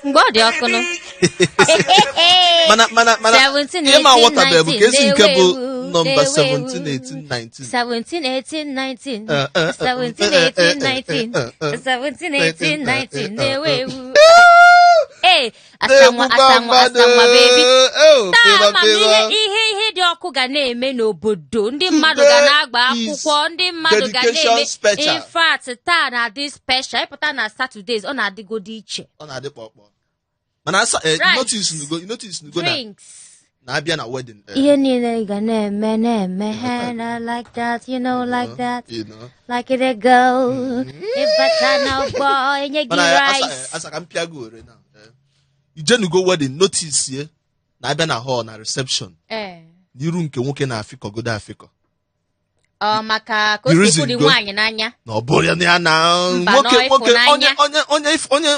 Mgbe ọ dị ọkụ nụ. Mana 17, ịma water bụ ka esi nke bụ nọmba 17, 18, 19. 17, 18, 19. 17, 18, 19. 17, 18, 19. Na-ewewu. Ee, asanwa baby. Taa ma ihe dị ọkụ ga na-eme n'obodo. Ndị mmadụ ga na-agba akwụkwọ, ndị mmadụ ga na-eme. In fact, taa na-adị special. Ịpụta na Saturdays, ọ na-adịgodi iche. Ọ na-adị kpọkpọ. Mana notice nugo na-abịa na wedding. Ihe niile ga na-eme like that, like that. Like it a go. If I no boy, you give rice. Asa ka mpia go ore na. Ijenugo wedding notice ye na-abịa na hall na reception. N'iru nke nwoke na Afiko godo Afiko. Maka ka o si dị nwaanyị n'anya. Na ọ bụrụ ya na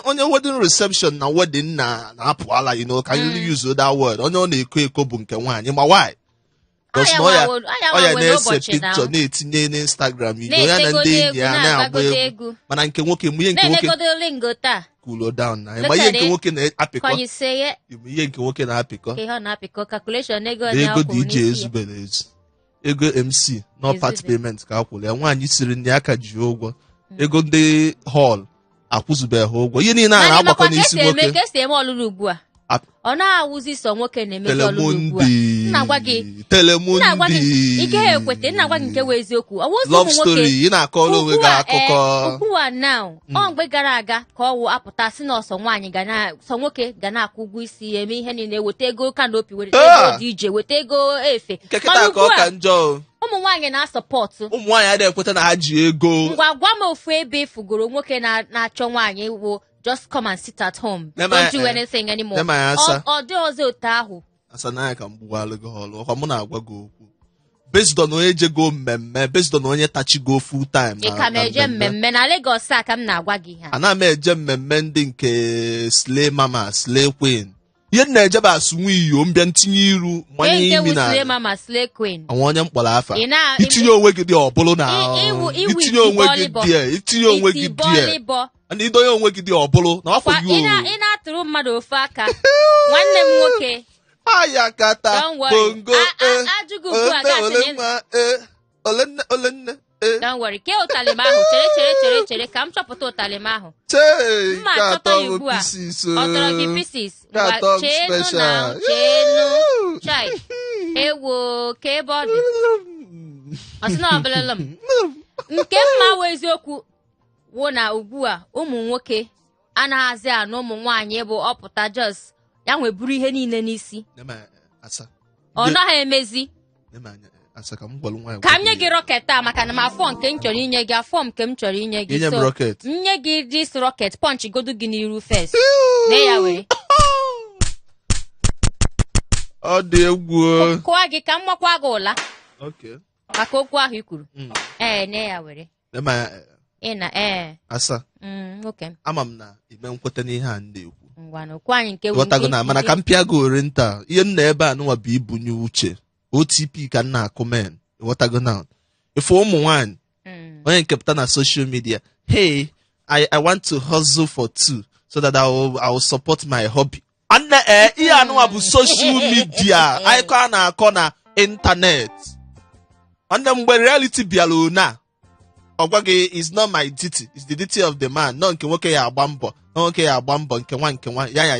onye wedding reception na wedding na-apụ ala, can you use that word? Onye ọ na-eko bụ nke nwaanyị, ma why? Because ọ ya na-ese picture na-etinye n'Instagram, ya na ndị enyi ya na-agba egwu. Mana nke nwoke mụ ihe nke nwoke cool down na. Ma ihe nke nwoke na-apịkọ. Ihe nke nwoke na-apịkọ. Calculation ego dị ije ezubere ezu. Ego MC no part payment ka akwụrụ ya. Nwaanyị siri nne aka ji ụgwọ. Ego ndị hall akwụzubeghị ụgwọ. Ihe niile a na-agbakọ n'isi nwoke. Ka esi eme ọlụlụ ugbu a. Ọ na-awụzi so nwoke na-eme ọlụlụ ugbu a. Nna-agwa gị. Ike ha ekwete, nna-agwa gị nke wee eziokwu. Love story, ị na-akọrọ onwe gị akụkọ. Ugbu a now, ọ mgbe gara aga ka ọ wụ apụta si na ọsọ nwaanyị sọ nwoke ga na-akwụ ụgwọ isi ya eme ihe niile, weta ego kanopi, weta ego DJ, weta ego efe. Kekịta ka ọ ka njọ. Ụmụ nwaanyị na-asọpọtụ. Ụmụ nwaanyị adịghị ekweta na ha ji ego. Ngwa gwa m ofu ebe ifugoro nwoke na-achọ nwaanyị wụ just come and sit at home. Don't do anything anymore. Ọ dị ọzọ otu ahụ. Asa na ka m gbughalụ gị ọlụ. Ọkwa mụ na-agwa gị okwu. Based on onye jego mmemme, based on onye tachigo full time. Ị ka m eje mmemme na Lagos a ka m na-agwa gị ha. Ana m eje mmemme ndị nke slay mama, slay queen. Ihe na-eje bụ asụnwe iyo mbịa ntinye iru mmanye imi na. Slay mama, slay queen. Àwọn onye mkpọrọ afa. Itinye onwe gị dị ọbụlụ na. Itinye onwe gị dị. Itinye onwe gị dị. Ana idonye onwe gị dị ọbụlụ na afọ gị o. Ị na-atụrụ mmadụ ofe aka. Nwanne m nwoke. Ayakata bongo ajụgụ ugbu a gasị olenne. Don't worry. Ke ụtalị m ahụ. Chere ka m chọpụta ụtalị m ahụ. Mma achọta ya ugbu a. Ọ tọrọ gị pieces. Cheenu na cheenu. Chai. Ewo ka ebe ọ dị. Ọ sị na ọ bụlala m. Nke mma wụ eziokwu wụ na ugbu a ụmụ nwoke anaghịzi anụ ụmụ nwaanyị bụ ọpụta just ya nweburu ihe niile n'isi. Ọ naghị emezi. Ka m nye gị rocket a maka na m afọ nke m chọrọ inye gị, afọ nke m chọrọ inye gị. So nye gị this rocket, punch godu gị n'iru first. Nee ya were. Ọ dị egwu. Kụọ gị ka m makwa gị ụla. Okay. Maka okwu ahụ i kwuru. Nee ya were. Asa. Okay. Ama m na ime nkweta n'ihe a ndị ekwu. Ngwanụ kwa anyị nke ghọtago na mana ka m pịa gị ore nta ihe m na ebe a nụnwa bụ ibunye uche OTP ka m na-akụ men ghọtago na ife ụmụ nwaanyị onye nke pụta na social media, hey, I want to hustle for two so that I will support my hobby. Anna ihe anụnwa bụ social media anyị ka na-akọ na internet. Nwanne mgbe reality bịara na ọgwa gị is not my duty, it's the duty of the man. No nke nwoke ya agba mbọ, no nwoke ya agba mbọ nke nwa ya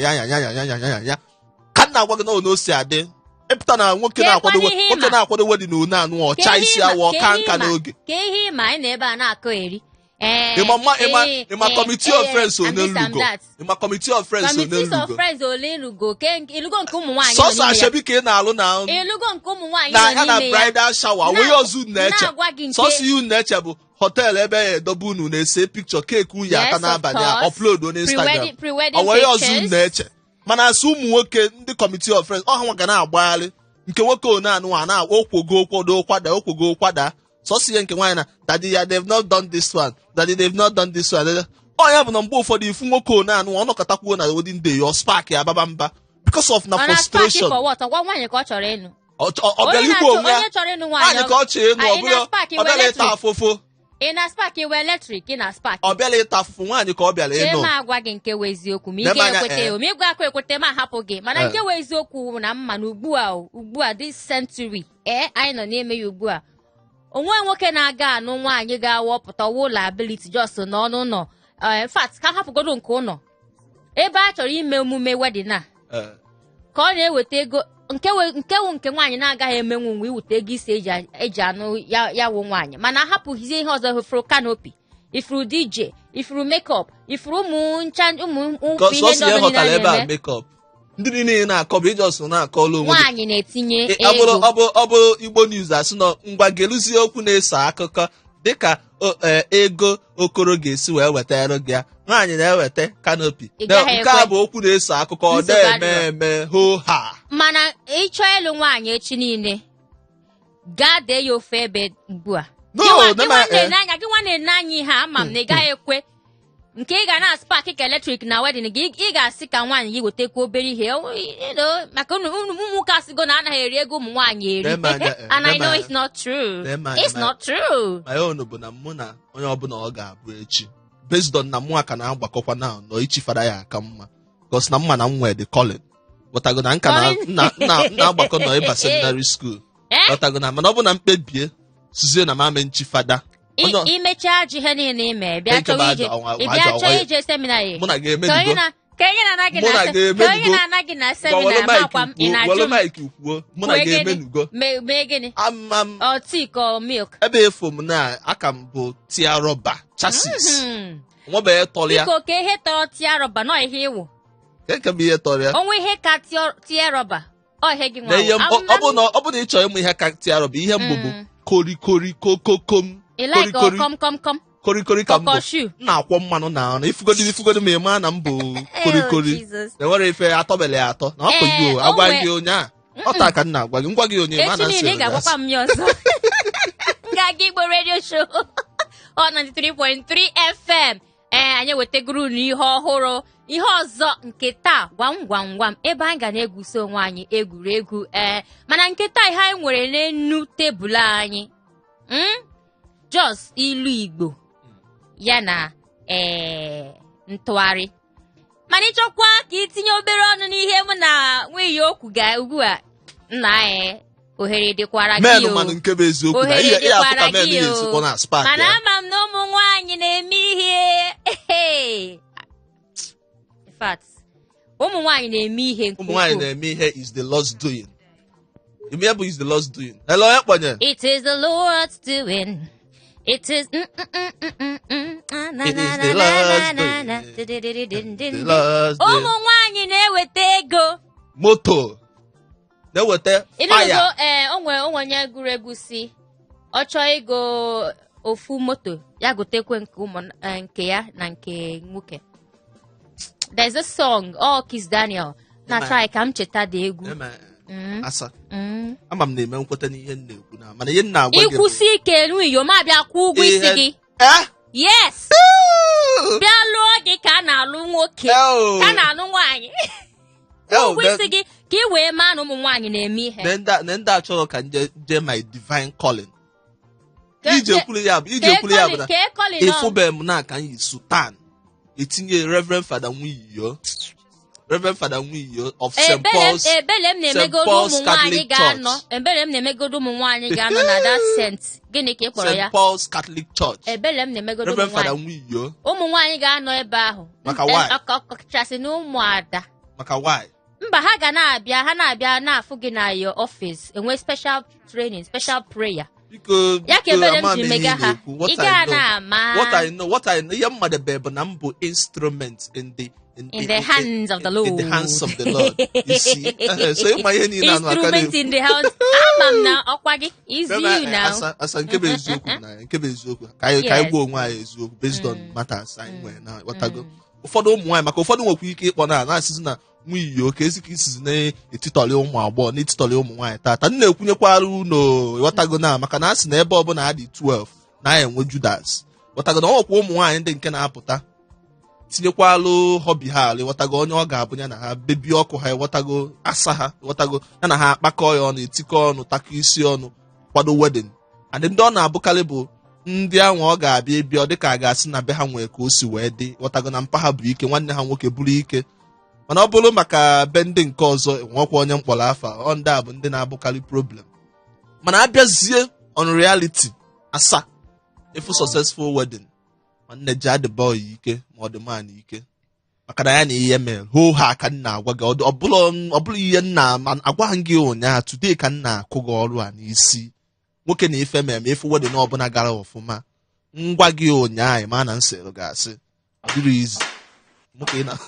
ka na-agwa gị na ono si adị ịpụta na nwoke na-akwado wedding na one anụ ọcha isi awọ ka nka n'oge ka ihe ma anyị na ebe a na-akọ eri ịma committee of friends onelugo ịma committee of friends onelugo ke ilugo nke ụmụ nwaanyị sọsọ ashebi ka ị na-alụ na ilugo nke ụmụ nwaanyị na ya na bridal shower wee ozu na-eche sọsọ ihu na-eche bụ hotel ebe ya edobe unu na-ese picture keeki uyi aka n'abalị a upload on Instagram ọ wee ozu na-eche mana asụ ụmụ nwoke ndị committee of friends ọha nwa ga na-agbagharị nke nwoke one anụnwa na okwogo kwada sọsọ ihe nke nwaanyị na daddy ya they've not done this one, daddy they've not done this one. Ọ ya bụ na mgbe ụfọdụ ifu nwoke one anụnwa ọnọkọtakwuo na wedding day ọ spark ya baba mba because of na frustration. Nwaanyị ka ọ chọrọ ịnụ ọ bịara igwe onwe ya nwaanyị ka ọ chọrọ ịnụ ọ bụla ọ bịara ịta afụfụ ị na spark iwe eletrik ị na spark ọ bịala ịta afụfụ nwaanyị ka ọ bịala ịnụ ma agwa gị nke wee eziokwu ma ị ga-ekwete ma ịgwa akwa ekwete ma hapụ gị mana nke wee eziokwu na mma na ugbu a this century anyị nọ n'ime ya ugbu a onwe nwoke na-aga anụ nwaanyị ga-awọpụta ụlọ ability just n'ọnụ ụlọ in fact ka hapụgodo nke ụlọ ebe a chọrọ ime emume wedding a ka ọ na-eweta ego nke nwaanyị na-agaghị emenwu mgbe iwute ego isi eji anụ ya wụ nwaanyị mana ahapụghịzie ihe ọzọ ifuru canopy ifuru DJ ifuru makeup ifuru ụmụ ihe ndị ọzọ niile na-eme ndị niile na-akọba ijọs na-akọlụ onwe nwaanyị na-etinye ego ọ bụ Igbo news asị nọ ngwa geluzie okwu na-eso akụkọ dịka ego Okoro ga-esi wee wetara gị ya nwaanyị na-eweta canopy nke a bụ okwu na-eso akụkọ ọ na-eme ho ha mana ịchọ ịlụ nwaanyị echi niile gaa dee ya ofe ebe ugbu a gị nwanne na anya ihe ama m na ị gaghị ekwe nke ị ga na spark ka eletrik na wedding gị ị ga-asị ka nwaanyị gị wetekwa obere ihe maka ụmụ nwoke asịgo na anaghị eri ego ụmụ nwaanyị eri and I know it's not true. It's not true. my own bụ na mụ na onye ọbụla ọ ga-abụ echi based on na mụ aka na-agbakọkwa na nọ ichifara ya aka mma because na mma na m nwee the calling wọtago na nka na-agbakọ nọ ịba seminary school wọtago na mana ọ bụ na mkpebie sizie na mame nchifada imecha ji ihe niile ime bịa chọọ ije seminary mụ na ga-emenugo ka onye na-ana gị na seminary makwa ị na-achụ mụ na ga-emenugo mee gịnị tea milk ebe efo m na aka m bụ tia rọba chassis nwebeghị tọrọ ya biko ka ihe tọrọ tia rọba nọ ihe ịwụ nke bụ ihe tọrọ ya onwe ihe ka tia rọba ihe gị nwa ọ bụ na ị chọrọ ịmụ ihe ka tia rọba ihe mgbụgbụ korikori kokokom korikori ka mbụ na-akwọ mmanụ na anụ ifugodo ma ịma na mbụ korikori na-enwere ife atọbele ya atọ na ọkụ gị agwa gị onye a ọta ka m na-agwa gị ngwa gị onye ma na nsị ị ga-agbakwa m ya ọzọ ga-aga Igbo radio show 93.3 FM anyị wetagoro n'ihe ọhụrụ ihe ọzọ nke taa gwam gwam gwam ebe anyị ga na-egwusi onwe anyị egwuregwu mana nke taa ihe anyị nwere n'enu tebụl anyị just ilu Igbo ya na ntụgharị mana ịchọkwa ka itinye obere ọnụ n'ihe mụ na nwunye okwu ga ugbu a nna ohere dịkwara gị ohere dịkwara gị mana ama m na ụmụ nwaanyị na-eme ihe in fact ụmụ nwaanyị na-eme ihe ụmụ nwaanyị na-eme ihe is the Lord's doing. Ime bụ is the Lord's doing. Hello, ekponye. It is the Lord's doing. It is the Lord's doing. Ụmụ nwaanyị na-eweta ego. Moto. Na-eweta fire. Onwe onye egwuregwu si ọ chọọ ego ofu moto ya gotekwe nke ya na nke nwoke. There's a song Kiss Daniel na try ka m cheta dị egwu. Asa. Ama m na-eme nkweta n'ihe m na-ekwu na mana ihe m na-agwa gị. Ikwusi ike n'iyo ma bịa kwụ ụgwọ isi gị. Yes. Bịa lụọ gị ka a na-alụ nwoke. Ka a na-alụ nwaanyị. Ụgwọ isi gị ka ị wee maa na ụmụ nwaanyị na-eme ihe. Na ndị achọrọ ka nje my divine calling. Ije kwuru ya bụ na ịfụbe m na ka yi sultan etinye Reverend Father Nwiyo of St. Paul's ebele m na-emegodo ụmụ nwaanyị ga-anọ na that Saint gịnị ka ị kpọrọ ya St. Paul's Catholic Church. Ebele m na-emegodo Reverend Father Nwiyo ụmụ nwaanyị ga-anọ ebe ahụ maka why ọkachasị na ụmụada maka why mba ha ga na-abịa na-afụ gị na your office enwe special training special prayer ya ka ebele m ji mega ha ị ga na-ama what I know ihe mmadụ bụ na m bụ instrument in the hands of the Lord. In the hands of the Lord. You see? So ịma ihe niile anụ aka instrument in the house. Ama m na ọkwa gị is you now. Asa nke bụ eziokwu ka anyị gbuo onwe anyị eziokwu based on matters anyị nwere na watago ụfọdụ ụmụ nwaanyị maka ụfọdụ nwekwa ike ịkpọ na-asịzi na nwunye oke ezi ka isizi na-etitọrị ụmụ agbọghọ na etitọrị ụmụ nwaanyị tata nna ekwunyekwara unu watago na maka na asị na ebe ọbụla ha dị 12 na ya enwe Judas watago na ọkwa ụmụ nwaanyị ndị nke na-apụta tinyekwalụ họbi ha watago onye ọ ga-abụ ya na ha bebi ọkụ ha watago asa ha watago ya na ha akpakọ ya ọnụ etikọ ọnụ takọ isi ọnụ kwado wedding and ndị ọ na-abụkarị bụ ndị ahụ ọ ga-abịa ịbịa ọ dịka a ga-asị na be ha nwee ka o si wee dị ghọtago na mpa ha bụ ike nwanne ha nwoke bụrụ ike mana ọ bụrụ maka be ndị nke ọzọ nwekwa onye mkpọrọ afa ọ ndị a bụ ndị na-abụkarị problem mana abịazie on reality asa efu successful wedding nwanne ji adị boy ike ma ọ dị man ike maka na ya na ihe mere hoo ha ka nna agwa gị ọ bụrụ ihe nna agwaghị gị ụnyaahụ today ka nna akụ gị ọrụ a n'isi nwoke na ife mere ma efu wedding ọbụla gara ọfụma ngwa gị ụnyaahụ ma na nsịrị ga-asị ọ dịrị izi nwoke na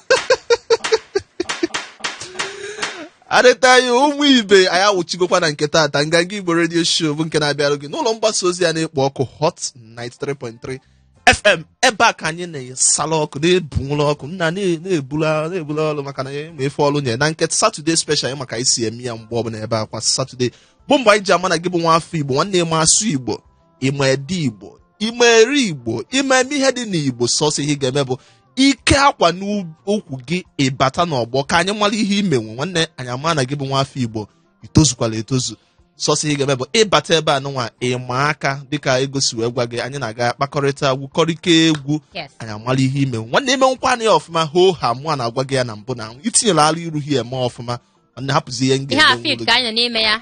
adịtaghị ụmụ ibe anyị awụchigokwa na nke taata nganga Igbo redio show bụ nke na-abịarụ gị n'ụlọ mgbasa ozi ya na-ekpo ọkụ Hot 93.3 FM ebe a ka anyị na-esala ọkụ na-ebunwụla ọkụ nna na-ebula ọrụ maka na ma efe ọrụ nye na nke Saturday special maka isi eme ya mgbe ọbụla ebe a kwa Saturday bụ mgbe anyị ji ama na gị bụ nwa afọ Igbo nwanne ịma asụ Igbo ịma ede Igbo ịma eri Igbo ịma eme ihe dị n'Igbo sọsọ ihe ga-eme bụ ike akwa n'okwu gị ịbata n'ọgbọ ka anyị mara ihe imenwe nwanne anyị ama na gị bụ nwa afọ Igbo itozukwala etozu sọsọ ihe ga-eme bụ ịbata ebe a nụnwa ịma aka dịka egosi wee gwa gị anyị na-aga kpakọrịta wukọrịka egwu anyị amara ihe imenwe nwanne imenwekwa anya ọfụma hoo ha mụa na-agwa gị ya na mbụ na itinyere ala iru ha eme ọfụma nwanne hapụzi ihe ihe afid ka anyị n'ime ya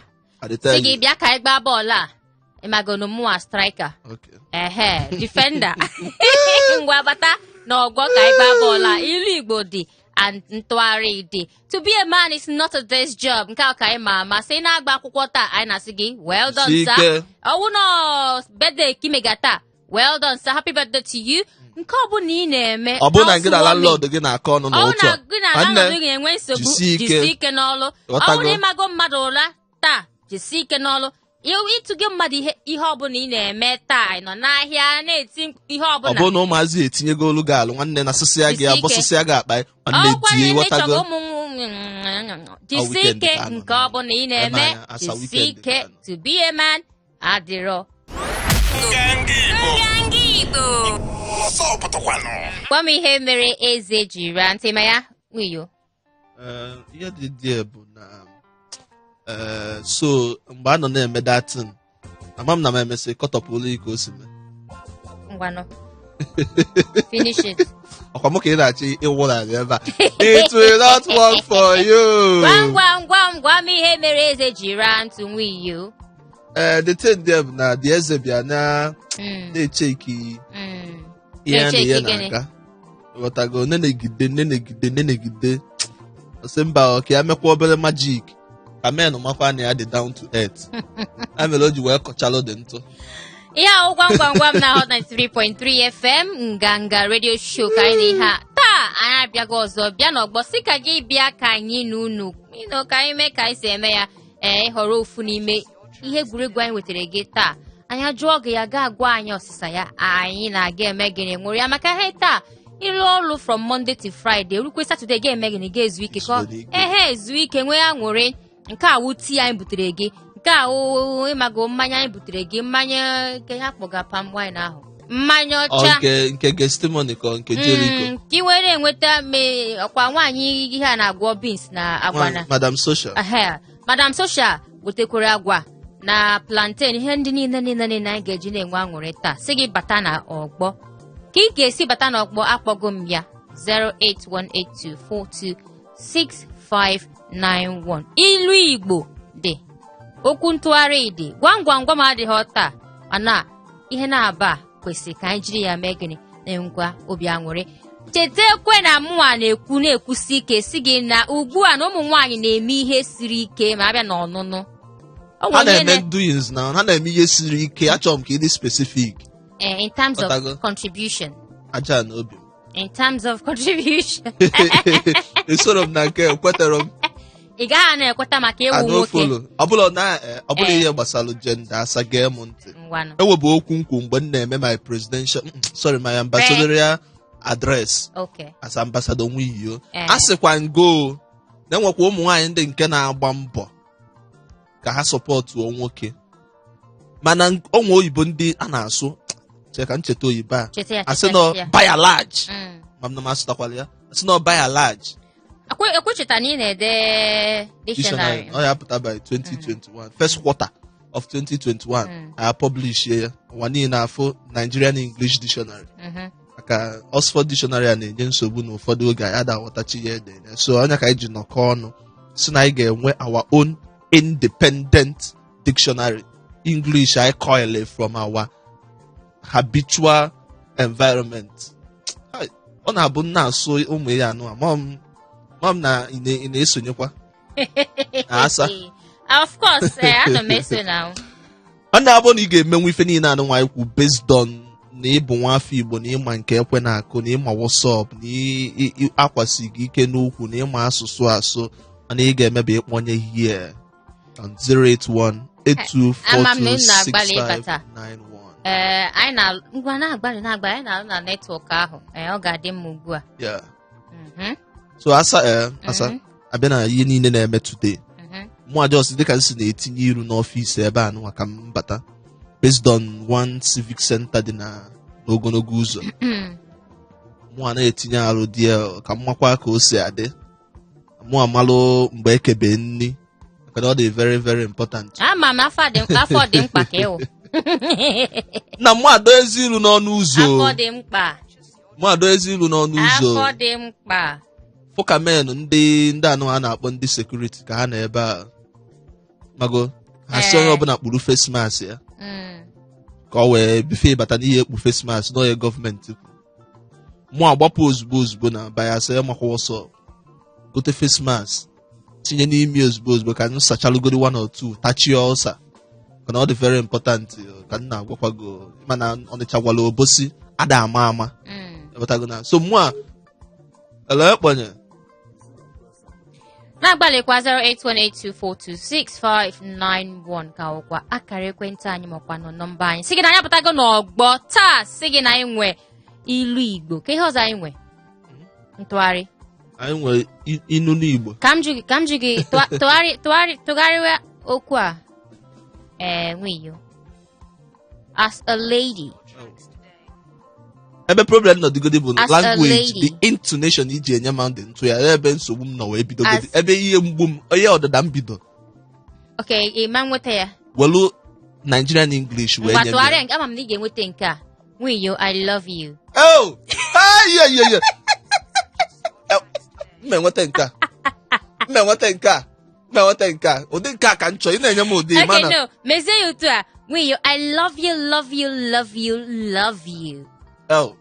si gị bịa ka anyị gbaa bọọlụ a ịmagono mụa striker defender ngwa bata n'ọgbọ ka anyị gbaa bọọlụ a ilu Igbo dị and ntụgharị dị to be a man is not a day's job nke a ka anyị ma ama sị na-agba akwụkwọ taa anyị na-asị gị well done sir ọwụ nọ birthday kimega taa well done sir happy birthday to you nke ọbụla ị na-eme ọ bụrụ na gị na landlord gị na-akọ ọnụ n'ụtụ ọ gị na landlord gị na-enwe nsogbu jisi ike n'ọlụ ọ bụrụ ịmago mmadụ ụra taa jisi ike n'ọlụ ịtụge mmadụ ihe ọbụla ị na-eme taa ị nọ n'ahịa na-eti ihe ọbụla ọ bụrụ na ụmụazị etinyego olu gị alụ nwanne na asịsịa gị abọsịsịa gị akpa nwanne tie ghọtago jisi ike nke ọbụla ị na-eme jisi ike to be a man adịrọ nganga Igbo gwa m ihe mere eze jiri ntị ma ya wiyo ihe dị dị bụ na so mgbe a nọ na-eme datin ama m na m emesị kọtọpụlụ ike o si mee ngwanụ finish it ọkwa m ka ị na-achị ịwụrarị ebe a it will not work for you gwa m ihe mere eze jiri ntị nwiyo the thing there bụ na the eze bịa na-echeki ihe a na ihe na-aga ghọtago nenegide ọsị mba ka ya mekwa obere majik ka men makwa na ya dị down to earth a mere o ji wee kọchalụ dị ntụ ihe ahụ gwam gwam gwam na Hot 93.3 FM nganga radio show ka anyị n'ihe a taa anyị abịago ọzọ bịa n'ọgbọ si ka gị bịa ka anyị na unu ka anyị mee ka anyị si eme ya họrọ ofu n'ime ihe egwuregwu anyị wetara gị taa anyị ajụọ gị ya ga-agwa anyị ọsịsa ya anyị na-aga eme gịnị nwụrụ ya maka ihe taa ịrụ ọrụ from Monday to Friday rukwe Saturday ga-eme gịnị ga-ezu ike ka ezu ike nwee aṅụrị nke a wụ tii anyị butere gị nke a wụ ịmago mmanya anyị butere gị mmanya nke ha kpọga palm wine ahụ mmanya ọcha nke gestimony ka nke Jericho ka ị were enweta ọkwa nwaanyị ihe a na-agwọ beans na agwa na Madam Social wetekwara agwa na plantain ihe ndị niile anyị ga-eji na-enwe aṅụrị taa sị gị bata na ọgbọ ka ị ga-esi bata n'ọgbọ akpọgo m ya 08182426591 ilu Igbo dị okwu ntụgharị dị gwam gwam gwam adịghị taa mana ihe na-aba kwesịrị ka anyị jiri ya mee gịnị na-enwekwa obi aṅụrị cheta ekwe na mụnwa na-ekwusi ike si gị na ugbu a na ụmụ nwaanyị na-eme ihe siri ike ma abịa n'ọnụnụ ha na-eme doings na ha na-eme ihe siri ike achọrọ m ka ị dị specific in terms of contribution aja na obi in terms of contribution esoro m na nke kwetara m ị gaghị na-ekweta maka ewu nwoke ọ bụla ihe gbasara gender asa gee m ntị ewebụ okwu nkwu mgbe m na-eme my presidential my ambassadorial address as ambassador Nwiyo a sịkwa ngo na-enwekwa ụmụ nwaanyị ndị nke na-agba mbọ ka ha sọpọtụọ nwoke mana onwe oyibo ndị a na-asụ ka ncheta oyibo a asị nọ by and large ma m na masụtakwala ya asị nọ by and large ekwecheta na ị na-ede dictionary ọ ya pụta by 2021 first quarter of 2021 I publish ya ụwa niile afọ Nigerian English Dictionary maka Oxford Dictionary a na-enye nsogbu n'ụfọdụ oge anyị ada-aghọtachi ya ede so onye ka anyị ji nọkọ ọnụ si na anyị ga-enwe our own independent dictionary English I coil from our habitual environment. Ọ na-abụ na-asụ ụmụ ya anụ mom na ị na-esonyekwa asa of course ana m eso now. Ọ na-abụ na ị ga-emenwu ife niile anụ nwa ikwu based on na ịbụ nwa afọ Igbo na ịma nke ekwe na-akụ na ịma WhatsApp na akwasị gị ike n'ukwu na ịma asụsụ asụ mana ị ga-emebe ịkpọnye here on 08182426591. Anyị na-agbalị anyị na-alụ na netwọk ahụ ọ ga-adị mma ugbu a. So asa abịa na ihe niile na-eme today mụ ajọs dịka nsi na-etinye iru n'ọfịs ebe a nụnwa ka m bata based on one civic center dị n'ogologo ụzọ mụ a na-etinye arụ dị ka m makwa ka o si adị mụ amalụ mgbe ekebe nni maka na ọ dị very very important. Ama m afọ dị mkpa ka ịwụ na mụ adọ ezi ilu n'ọnụ ụzọ. Afọ dị mkpa. Mụ adọ ezi ilu n'ọnụ ụzọ. Afọ dị mkpa. Fọkamen ndị anụ a na-akpọ ndị sekuriti ka ha na ebe a mago ha si onye ọbụla kpuru face mask ya ka ọ wee bife ịbata n'ihe ekpu face mask n'onye gọọmenti mụ agbapụ ozugbo na bayasa ya makwa ọsọ gote face mask tinye n'imi ozugbo ka m sachalụgodi 1 or 2 tachie ọsa kana ọ dị very important ka m na-agwakwago mana Ọnịcha gwala Obosi ada ama ebatago na so mụ a ele ekponye na-agbalịkwa 08182426591 ka ọkwa akara ekwentị anyị makwa nọ nọmba anyị. Sị gị na anyị apụtago n'ọgbọ taa, sị gị na anyị nwe ilu Igbo. Ka ihe ọzọ anyị nwe ntụgharị. Anyị nwe inu n'Igbo. Ka m jụ gị tụgharịwa okwu a nwiyo as a lady. Ebe problem nọ dịgodi bụ language the intonation iji enye m ndị ntụ ya ebe nsogbu m nọ wee bidogodi ebe ihe mgbu m onye ọdịda m bido. Okay, ịma nweta ya welu Nigerian English wee nye m ya. Ama m na ị ga-enweta nke a nwiyo I love you. Oh yeah mmenweta nke a ụdị nke a ka m chọọ ị na-enye m ụdị mana okay no mezie ya otu a nwiyo I love you. Oh.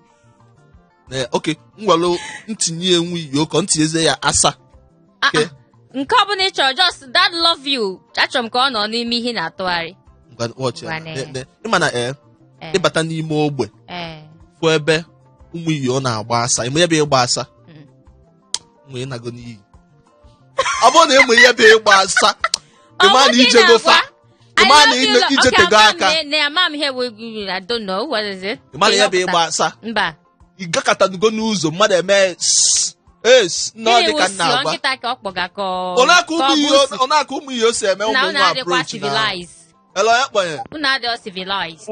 Okay, ngwalo ntinye nwiyo ka ntinyeze ya asa. Okay. Nke ọ bụla ị chọrọ just that love you. Achọrọ m ka ọ nọ n'ime ihe na-atụgharị. Watch ya. Ịma na ịbata n'ime ogbe. Fụ ebe ụmụ iyo na-agba asa. Ịma ebe ịgba asa. Nwe nago n'iyi. Ọ bụrụ na ịmụ ihe ebe ịgba asa. Ịma na ijego fa. Ịma na ijetego aka. I don't know what is it. Ịma na ebe ịgba asa. Mba. Ịgakọtanugo n'ụzọ mmadụ eme no dị ka nna agba. Ọ na-aka ụmụ ihe o si eme ụmụ nwa approach na. Hello ya kpọnye. Unu adịghị civilized.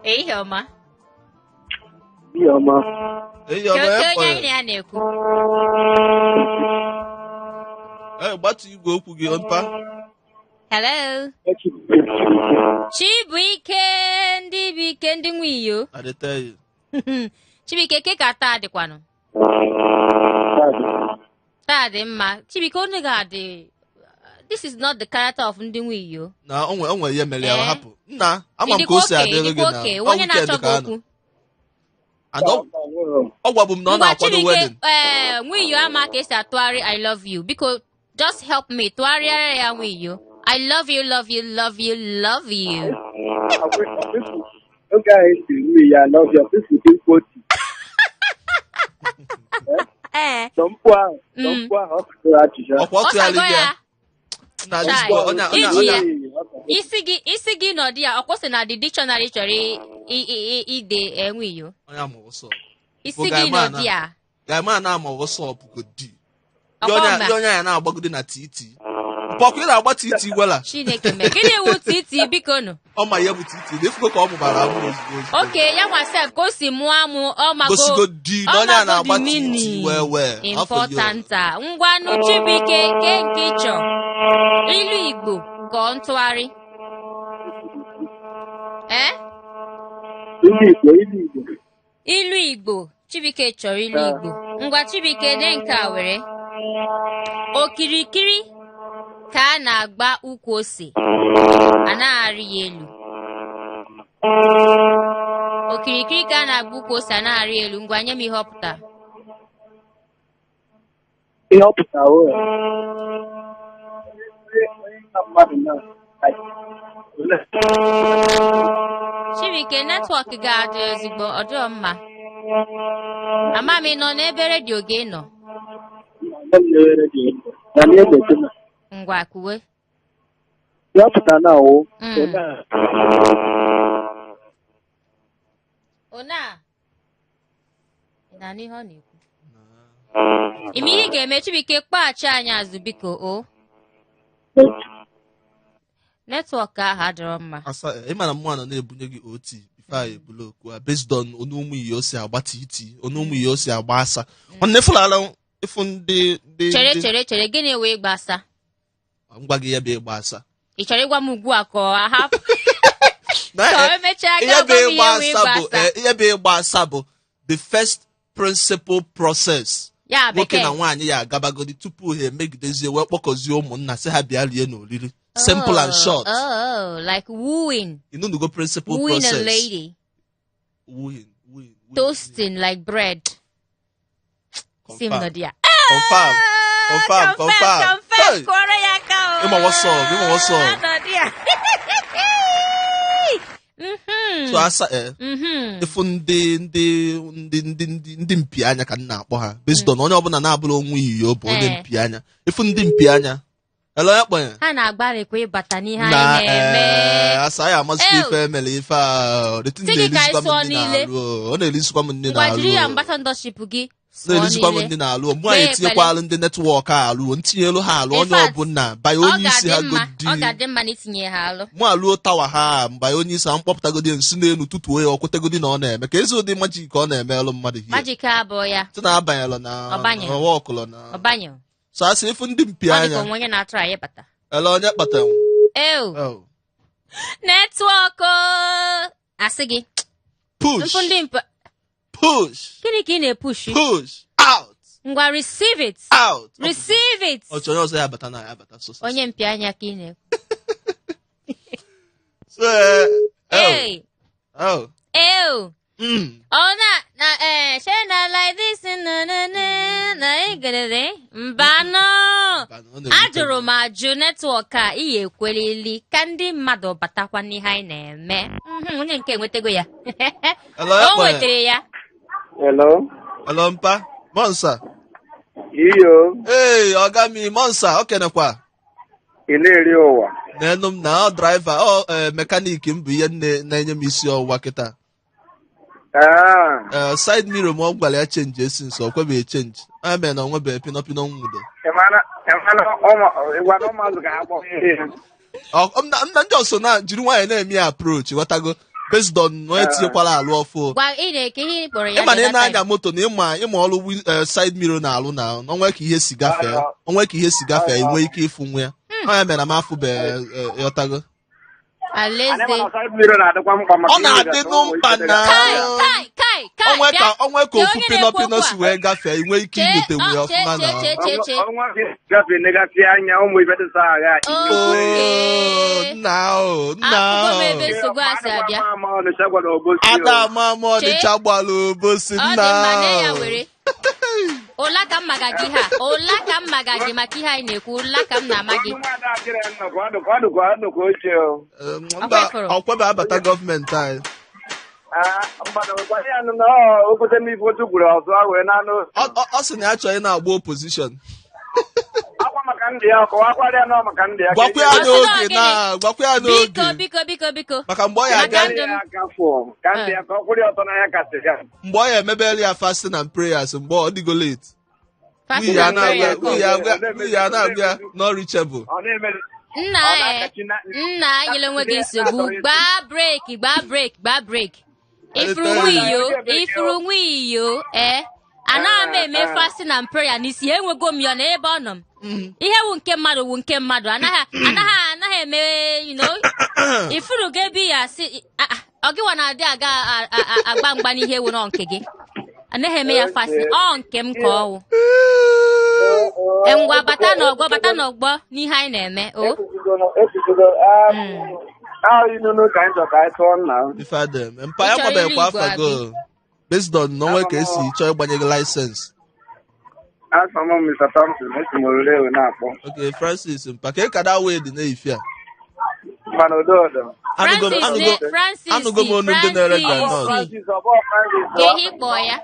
Ihe ọma. Ya kpọnye. Ya na-ekwu. Gbatu igwe okwu gị mpa. Hello. Chibuike ndị bụ ike ndị nwiyo. Chibuike ke ka taa dịkwanụ. Taa dị mma. Chibuike onye ga-adị. This is not the character of ndị nwiyo. Na onwe ihe mere ya hapụ. Nna ama m ka o si adịrị gị na. Onye na-achọ gị okwu. Ọ gwabụ m na ọ na-akwado wedding. Nwiyo ama ka esi atụgharị I love you. Biko just help me tụgharịara ya nwiyo. I love you. Okay, I love you. This is important. Isi gị nọdụ ya ọkwụsị na the dictionary chọrọ ide enweyo. Isi gị nọdụ ya. Ga-ama na ama WhatsApp ko di. Onye ya na-agbagode na titi. Pọkụ ị na-agba titi gwela. Chineke mee. Gịnị ewu titi biko nụ? Ọ ma ihe bụ titi. N'efugo ka ọ mụbara amụ ozugbo. Okay, ya nwa sef ka o si mụọ amụ ọ mago. Gosigo di na onye a na-agba titi wee. Important. Ngwanụ Chibuike ke nke ịchọ. Ilu Igbo gọọ ntụgharị. Ilu Igbo. Chibuike chọrọ ilu Igbo. Ngwa Chibuike de nke a were. Okirikiri ka a na-agba ukwu ose. A na-arị ya elu. Okirikiri ka a na-agba ukwu ose a na-arị elu. Ngwa nye m ihe ọpụta. Ihe ọpụta o. Chibuike netwọk ga-adị ezigbo ọ dị mma. Ama m ị nọ n'ebe redio gị nọ. Ngwa kuwe. Ihe ọpụta na o. Ona. Ị na n'ihe ọ na-ekwu. Ime ihe ga-eme Chibuike kpọghachi anyị azụ biko o. Netwọk ahụ adịrọ mma. Ịma na mụ nọ na-ebunye gị OT ife anyị ebulu okwu based on onu ụmụ iyi o si agba titi onu ụmụ iyi o si agba asa. Nwanne fulala ifu ndị chere gịnị wee gbasa? Ngwa gị ya bụ ịgba asa. Ị chọrọ ịgwa m ugbu a ka ọ ahapụ? Ka o mechaa ga gwa m ihe wee gbasa. Ihe bụ ịgba asa bụ the first principal process. Ya nwoke na nwaanyị ya agabagodi tupu ha emegidezie wee kpọkọzie ụmụnna sị ha bịa rie n'oriri. Simple and short. Oh, like wooing. You know the go principal wooing process. A lady. Wooing. Toasting like bread. Confirm. Confirm. Hey. What's up? So asa ifu ndị mpi anya ka nna akpọ ha based on onye ọbụla na-abụrụ onwe iyo bụ onye mpi anya. Ifu ndị mpi anya hello ya kpọnya ha na-agbarịkwa ịbata n'ihe anyị na-eme asa ya amazikwa ife emele ife a ọ na-elisikwa m ndị na-alụ gwajiri ya ambassadorship gị na-elisikwa m ndị na-alụ mụ anyị etinyekwalụ ndị netwọk a alụ ntinyelu ha alụ onye ọbụla banye onye isi ha godi ọ ga-adị mma na itinye ha alụ mụ alụọ tawa ha mgbe onye isi ha mkpọpụtagodi nsi n'elu tutuo ya ọkwụtegodi na ọ na-eme ka ezi ụdị majik ọ na-emelụ mmadụ hie majik abụọ ya sị na abanyelụ na ọwa ọkụlọ na ọbanyụ so asị ifu ndị mpi anya onye na-atụ anyị bata ele onye kpata netwọk asị gị push gịnị ka ị na-epush push out ngwa receive it out receive it oche onye ọzọ ya bata na ya bata so onye mpi anya ka ị na-ekwu oh na shena like this na igerere mbano ajụrụ m ajụ netwọk a ihe ekwelili ka ndị mmadụ batakwa n'ihe anyị na-eme onye nke enwetago ya o nwetara ya hello mpa monsa iyo ọgami monsa okenekwa ị na-eri ụwa n'enu m na ọ draiva mekaniki m bụ ihe na-enye m isi ọwụwa kịta side mirror m ọ gwara ya chenji esi nso ọ kwebeghị chenji eme na onwebeghị pinọpinọ nwudo ndị ọsọ na jiri nwaanyị na-eme ya approach ghọtago based on onye tinyekwara alụ ọfụ ịma na ị na-anya moto na ịma ọrụ side mirror na-alụ na onwe ka ihe si gafee enwe ike ịfụ nwa ya onye mere m afụbeghị ghọtago ọ na-adị n'mkpa na onwe ka ofu pinọpinọ si wee gafee inwe ike inyote nwe ya ọfụma ada amama ọdịcha gbara obosi nna ụla ka m maga gị ha ụla ka m maga gị maka ihe anyị na-ekwu ụla ka m na-ama gị ọkwebe abata gọọmenti anyị ọ sị na ya chọrọ ị na-agba opozishọn gwakwa ya n'oge biko maka mgbe ọ ya mgbe ọ ya emebere ya fasting and prayers mgbe ọ dịgo late nwunye ya na-agwa ya not reachable nna anyela onwe gị nsogbu gbaa break ifuru nwa iyo anaghị m eme fasting and prayer n'isi enwego m ya n'ebe ọ nọ m ihe wu nke mmadụ anaghị eme ifuru ga-ebi ya si ọ gị nwa na-adị aga agba mgba n'ihe ewu nọ nke gị anaghị eme ya fasi ọ nke m ka ọwụ ngwa bata n'ọgbọ n'ihe anyị na-eme o mpa ya gbabekwa afọ go based on n'onwe ka esi chọọ ịgbanye gị license. Afọ m Mr. Thompson esi m orire ewe na-akpọ. Okay, Francis mpa ka ị ka da wee dị n'efi a. Mana odo. Anụgo m onu ndị na-ere granọt. Ehi kpọọ ya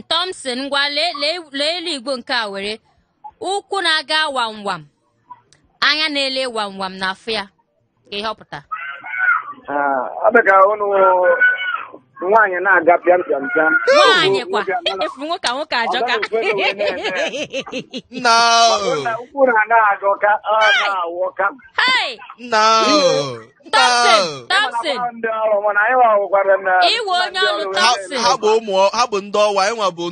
Thompson ngwa lee elu Igbo nke a were ụkwụ na-aga wam anya na-ele wam n'afọ ya ka ihe ọpụta ọ dị ka ụnụ nwaanyị na-aga pịam nwaanyị kwa efu nwoke ajọka Thompson iwe onye ọrụ Thompson ha bụ ndị ọwa ịnwa bụ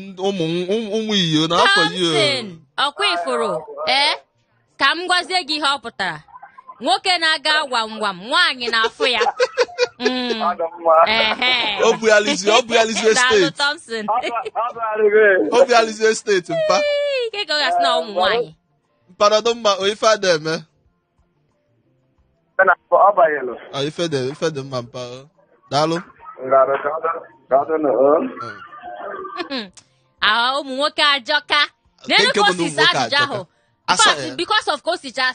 ụmụ iyo n'afọ iyo ọkwa ifuru ka m gwazie gị ihe ọ pụtara nwoke na-aga wam nwaanyị na-afụ ya obializie steeti mpa na ụmụ nwaanyị mpanọdụ mma ife ada eme ife dị mma mpa daalụ ụmụ nwoke ajọka n'elu ka o si saa ajụjụ ahụ because of kosicha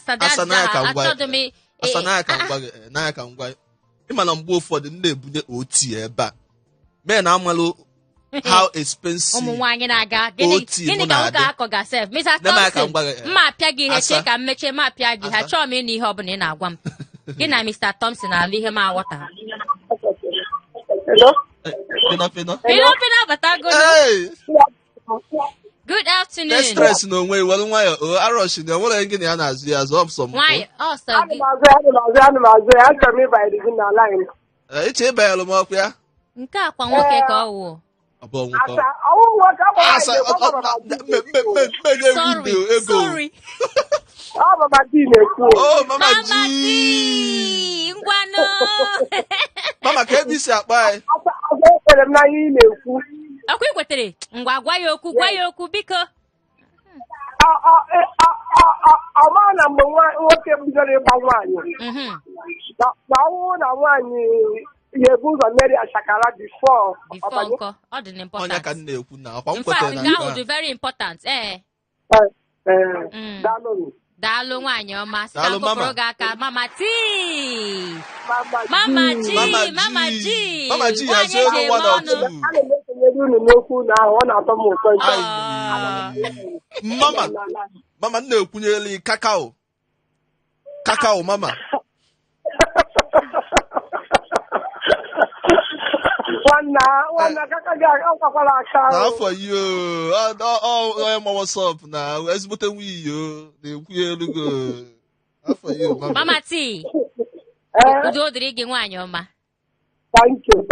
n'anya ka ngwa ịma na mgbe ụfọdụ m na-ebunye oti ebe a mee na amalụ how expensive ụmụ nwaanyị na-aga gịnị ka nwoke akọga sef Mr. Thompson mma apịa gị ihe chee ka m mechie ma apịa gị ha chọọ m ịnụ ihe ọ bụla ị na-agwa m gị na Mr. Thompson na-alụ ihe m aghọtara pịnọ abatago good afternoon. Stress n'onwe iwelu nwayọ arọshi na nwere gị na ya na-azụ ya zọọ sọ mpụ. Iche ịbanyelụ m ọkụ ya. Nke akwa nwoke ka ọ wụ. Abụọ nwoke. Sorry. Mama G na-ekwu. Oh, Mama G. Ngwanụ. Mama ka ebe isi akpa anyị. Ekwere m na ihe ị na-ekwu. Ọkwa ikwetere ngwa gwa ya okwu biko. Ọma na mgbe nwoke bidoro ịgba nwaanyị. Na ọnwụ na nwaanyị ga-ebu ụzọ mmeri ashakara before nkọ ọ dị important. Onye ka m na-ekwu na akwa m kwetere na nke ahụ dị very important. Daalụ nwaanyị ọma sita kpọrọ gị aka Mama T. Mama G. Nwaanyị eji eme ọnụ. Mama m na-ekwunyeli kakao mama. Nwanna kaka gị akwakwala aka n'afọ iyo onye ma whatsapp na ezigbote nwa iyo na-ekwu elu go afọ iyo Mama T. Udo dịrị gị nwaanyị ọma. Thank you.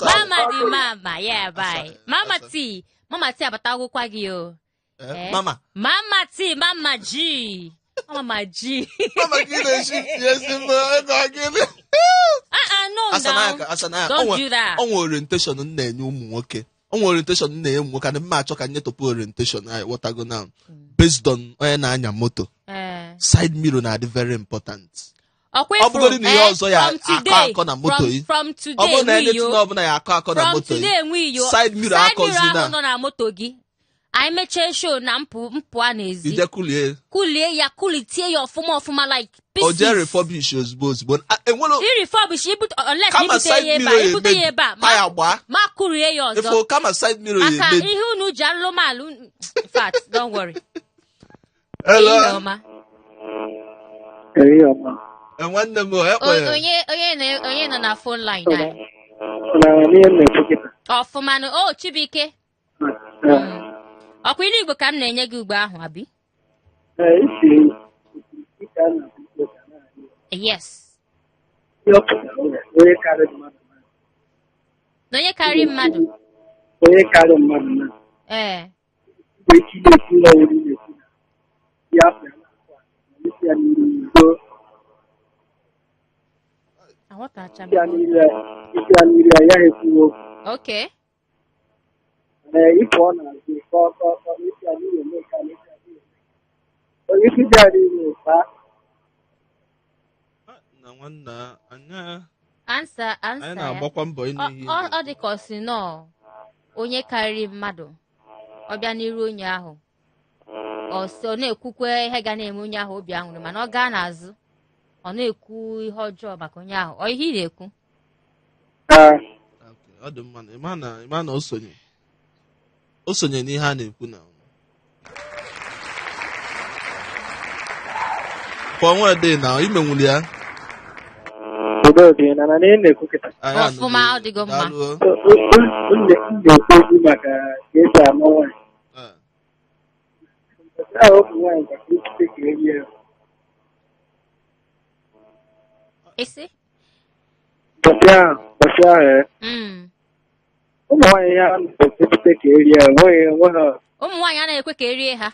Mama di mama, yeah, bye. Mama T abatagokwa gị o. Mama T, Mama G. Mama G. Mama gị na-eshi ezi mma ego gị. No. Don't do that. Onwe orientation m na-enye ụmụ nwoke. Onwe orientation m na-enye ụmụ nwoke na mma achọ ka nyetọpụ orientation anyị whatever now. Based on onye na-anya moto. Side mirror na-adị very important. Ọ bụgodị na ihe ọzọ ya akọ na moto yi. Ọ bụrụ na anything ọbụla ya akọ na moto yi. Side mirror akọzi na. Nọ na moto gị. Anyị mechie show na mpụ a n'ezi. Ide kulie ya kulitie ya ọfụma like pieces. O je refurbish ozugbo. Enwelo. I refurbish unless ibute ya ebe a. Ma kulie ya ọzọ. Ifo kama side mirror ya ebe. Maka ihe unu ji alụmalụ. In fact, don't worry. Hello. Nwanne m onye nọ na phone line anyị. Ọfụmanụ Chibuike. Ọkwa ilu Igbo ka m na-enye gị ugbo ahụ abi? Yes. Onye karịrị mmadụ. Aghọtacha m. Ịbịa n'iri ya ekwuo. Okay. Ịpụ ọ na-azụ ịbịa n'iri eme ka onye isi bịara iri ụta. Na nwanna anya. Ansa anyị na-agbakwa mbọ ịnụ ihe. Ọ dị ka ọ sị nọ onye karịrị mmadụ ọ bịa n'iru onye ahụ ọ na-ekwukwe ihe ga na-eme onye ahụ obi aṅụrị mana ọ gaa n'azụ ọ na-ekwu ihe ọjọọ maka onye ahụ ọ ihe ị na-ekwu. Ọ dị mma ịma na o sonye n'ihe a na-ekwu na onwe dị na imenwuli ya ọfụma ọ dịgo mma. na-ekwu maka ka esi ama nwaanyị ụmụ nwaanyị ka esi ka eri ya isi ụbọchị ahụ ụmụ nwaanyị ya na-esite ka eri ya enweghị ha. Ụmụ nwaanyị anaghị ekwe ka erie ha.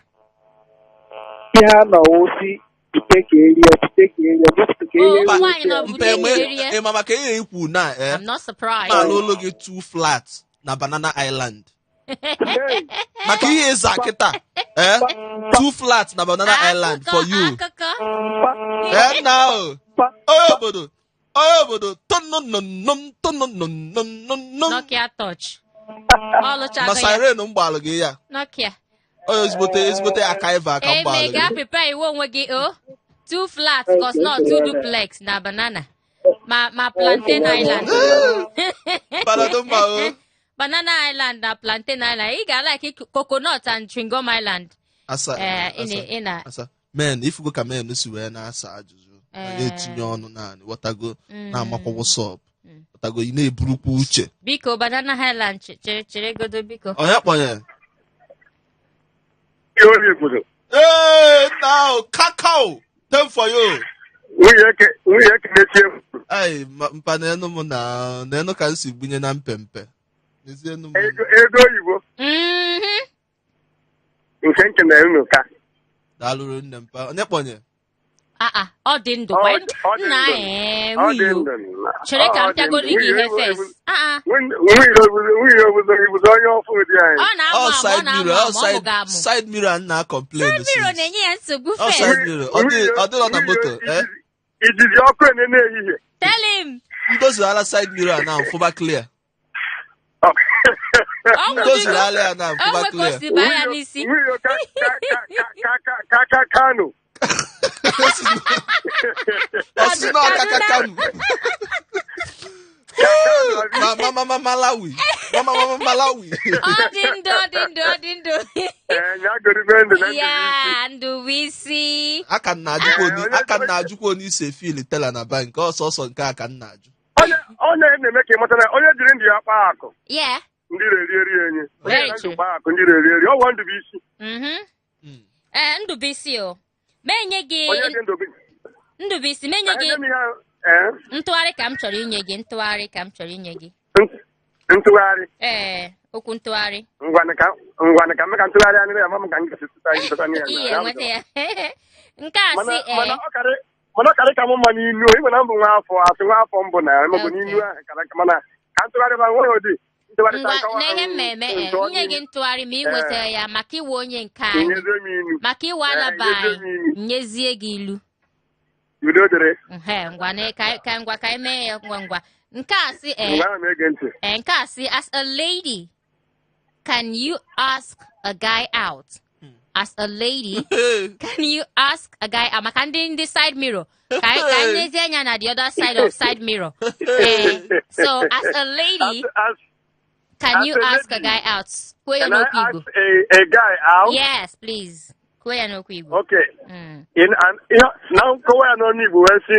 Ihe ha nọwụsi bute ka eri ya bute ka eri ya bute ka eri ya. Ụmụ nwaanyị nọ bute ka erie. Ịma maka ihe ikwu na I'm not surprised. ma alụlụ gị 2 flat na Banana Island maka ihe ịza kịta 2 flat na Banana Island for you. Now obodo Nokia touch. ma siren mgbalụ gị ya Nokia. ezigbote akaiva aka mgbalụ gị. Ga prepare iwe onwe gị 2 flat cause not 2 duplex na Banana ma Plantain Island. Banana Island na Plantain Island. Ị ga-like Coconut and Chewing Gum Island. Asa. Men, if go ka men si wee na-asa ajụjụ na-etinye ọnụ naanị wọtago na-amakwa wọsọp wọtago ị na-eburukwa uche. Biko Banana Island chere godo biko. Onye kpọnye? Now cacao time for you. Nwunye ekenechi m. Ai mpa na-enu m na enu ka m si bunye na mpempe. Ego oyibo. Nke na-enu ka. Daalụrụ nne mpa. Onye kpọnye? Ọ dị ndụ kwa nna nwunye chere ka m pịagoro gị ihe fes. Nwunye obodo ibudo onye ọfụ dị anyị. Ọ na-amụ ọ ga-amụ. Side mirror nna complain. Side mirror na-enye ya nsogbu fes. Side mirror ọ dịrọ na moto. Ijiji ọkụ enene ehihie. Tell him. Ndozighala side mirror na mfụba clear. Ndozighala ya na mfụba clear. Nwunye ka Kano. That's not Kakakam. Mama Malawi. Dindo. Yeah, Nduwisi. Aka na-ajụkwa onye isi efili tela na bank ọsọsọ nke aka na-ajụ. Onye na-eme ka ịmata na onye jiri ndị ya kpaa akụ. Yeah. Ndị na-eri enyi. Onye na-akpa akụ ndị na-eri ọ Nduwisi. Nduwisi o. Menye gị Nduwisi menye gị ntụgharị ka m chọrọ inye gị ntụgharị okwu ntụgharị ngwanụ ka mmeka ntụgharị anyị na m ka m gasịtụta ihe nweta ya nke a si mana ọ karị ka m mma n'inu igwe na mbụ nwa afọ mbụ na mbụ n'inu ahụ kara mana ka ntụgharị ba nwe ụdị n'ihe mmemme nye gị ntụgharị ma ị nwetara ya maka iwe onye nke anyị maka iwe alaba anyị nyezie gị ilu ngwa ka eme ya ngwa nke a si as a lady can you ask a guy out? As a lady can you ask a guy out? Maka ndị side mirror ka anyị nezie anya na the other side of side mirror. So as a lady can you ask a guy out? Can I ask a guy out? Yes, please. Okay. Na nkọwa ya n'ọnụ Igbo wee sị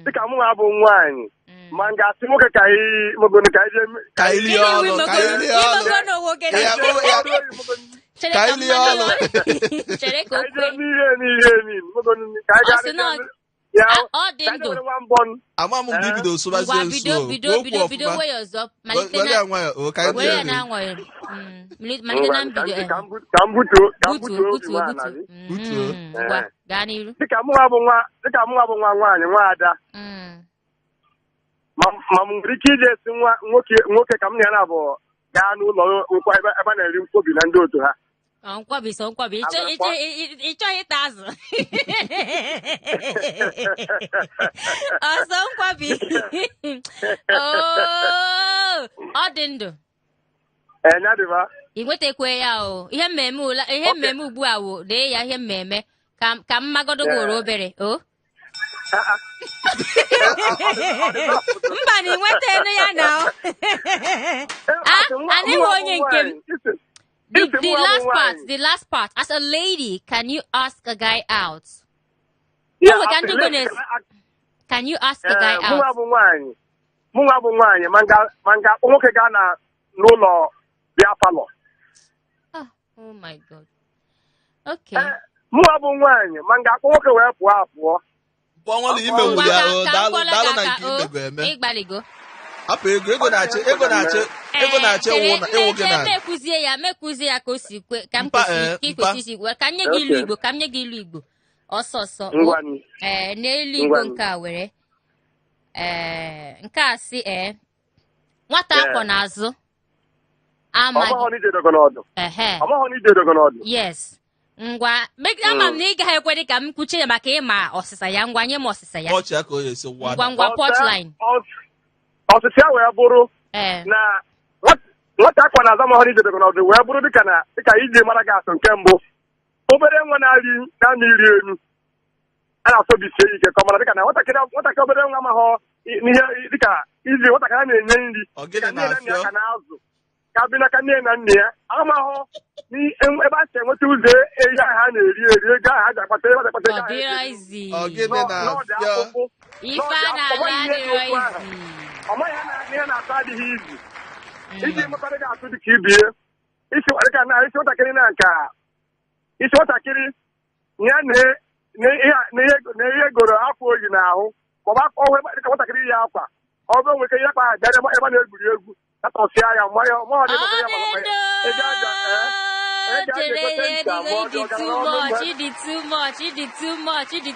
dịka mụ abụ nwaanyị ma ngasị nwoke ka ili ọlụ chere ka ọ dị ndụ ama m gị bido sobazie nso bido wee ọzọ malite na anwụghị malite na mbido ka m butuo gaa n'iru dịka mụ abụ nwa nwaanyị nwa ada ma m nwere ike ije esi nwoke ka m na ya na-abụ gaa n'ụlọ nkwa ebe a na-eri nkwobi na ndị otu ha. Nkwobi ịchọghị ịta azụ ọsọ nkwobi ọ dị ndụ ị nwetakwe ya o ihe mmemme ugbu a wo dee ya ihe mmemme ka mmagodo gworo obere o mba na ị nwetanu ya na anyị nwe onye nke m. The last part. As a lady, can you ask a guy out? Yeah, can you ask a guy out? Mụnwa bụ nwaanyị manga nwoke ga na n'ụlọ bịa palọ. Oh my God. Okay. Mụnwa bụ nwaanyị manga nwoke wee pụọ. Pụọ ime wuli ahụ daalụ na nke imebe eme. Ịgbaligo. Hapụ ego na-achị ewu gị na. Mekuzie ya ka o si kwe ka m kwesị isi kwe ka m nye gị ilu Igbo ọsọsọ n'elu Igbo nke a were nke a si nwata akwọ n'azụ yes ngwa ama m na ị gaghị ekwe dị ka m kwuche ya maka ịma ọsịsa ya ngwa nye m ọsịsa ya ngwa punchline ọsịsa ya wee bụrụ na nwata akwa na azamahụ ijedego n'ọdụ wee bụrụ dịka iji mara gị atụ nke mbụ obere nwa na-amị iri elu a na-asọbisie ike ka ọ mara dịka na nwatakịrị obere nwa amahụ n'ihe dịka iji nwatakịrị na-enye nri ka nne na nna ya ka na-azụ ka bi n'aka nne na nna ya amahụ ebe a si enweta ụzọ ehi ahụ a na-eri ego ahụ a ji akpata ego ọmaghị ihe na-atọ adịghị izu iji mụtara gị atụ dịka ibie isi nwatakịrị na nka isi nwatakịrị ya na ihe goro afọ oyi n'ahụ maọbụ ọhụụ dịka nwatakịrị ya akwa ọ bụ nweke ihe akpa ha bịa ebe a na-egwuri egwu atọsịa ya mmanya